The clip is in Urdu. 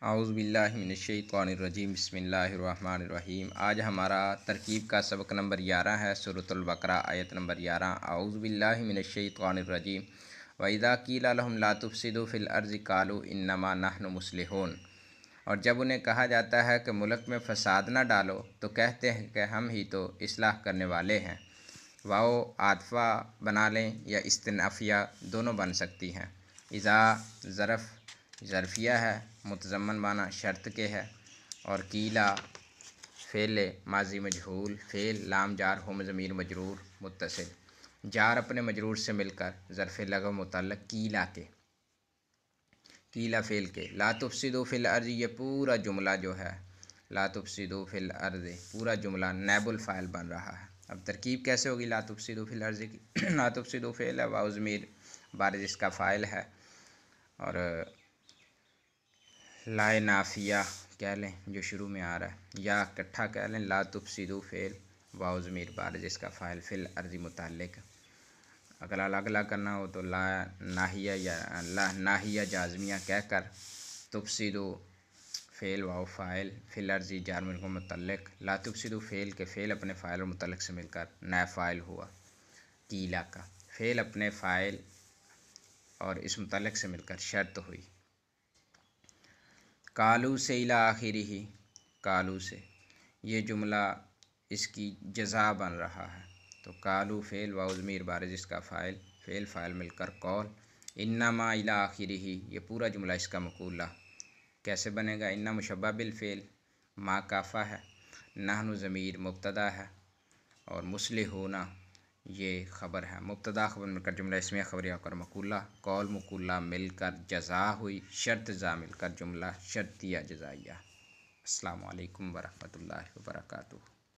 اعوذ باللہ من الشیطان الرجیم بسم اللہ الرحمن الرحیم۔ آج ہمارا ترکیب کا سبق نمبر 11 ہے، سورۃ البقرہ آیت نمبر 11۔ اعوذ باللہ من الشیطان الرجیم وَإِذَا قِيلَ لَهُمْ لَا تُفْسِدُوا فِي الْأَرْضِ قَالُوا إِنَّمَا نَحْنُ مُصْلِحُونَ۔ اور جب انہیں کہا جاتا ہے کہ ملک میں فساد نہ ڈالو تو کہتے ہیں کہ ہم ہی تو اصلاح کرنے والے ہیں۔ واو عاطفہ بنا لیں یا استنافیہ دونوں بن سکتی ہیں۔ اذا ظرفیہ ہے، متضمن معنی شرط کے ہے، اور قیلا فعل ماضی مجہول، فعل لام جار ہم ضمیر مجرور متصل، جار اپنے مجرور سے مل کر ظرف لغو متعلق قیلا کے، قیلا فعل کے۔ لا تفسدوا فی الارض، یہ پورا جملہ جو ہے لا تفسدوا فی الارض پورا جملہ نائب الفاعل بن رہا ہے۔ اب ترکیب کیسے ہوگی لا تفسدوا فی الارض کی؟ لا تفسدوا فعل ہے، واو ضمیر بارز اس کا فاعل ہے، اور لا نافیہ کہہ لیں جو شروع میں آ رہا ہے، یا اکٹھا کہہ لیں لا تفسدوا فعل واو ضمیر بارز اس کا فاعل فی الارض متعلق۔ اگر الگ الگ کرنا ہو تو لا ناہیہ یا لا ناہیہ جازمیہ کہہ کر تفسدوا فعل واو فاعل فی الارض جار مجرور متعلق، لا تفسدوا فعل کے فعل اپنے فاعل اور متعلق سے مل کر نائب فاعل ہوا قیلا کا، فعل اپنے فاعل اور اس متعلق سے مل کر شرط ہوئی۔ قالو سے الی آخرہ، قالو سے یہ جملہ اس کی جزا بن رہا ہے، تو قالو فعل واو ضمیر بارز اس کا فاعل فعل فاعل مل کر قول، انما الی آخرہ یہ پورا جملہ اس کا مقولہ کیسے بنے گا؟ ان مشبہ بالفعل ما کافہ ہے، نحن ضمیر مبتدا ہے، اور مصلحون یہ خبر ہے، مبتدا خبر مل کر جملہ اسمیہ خبریہ ہو کر مقولہ، قول مقولہ مل کر جزا ہوئی، شرط زا مل کر جملہ شرطیہ جزائیہ۔ السلام علیکم ورحمۃ اللہ وبرکاتہ۔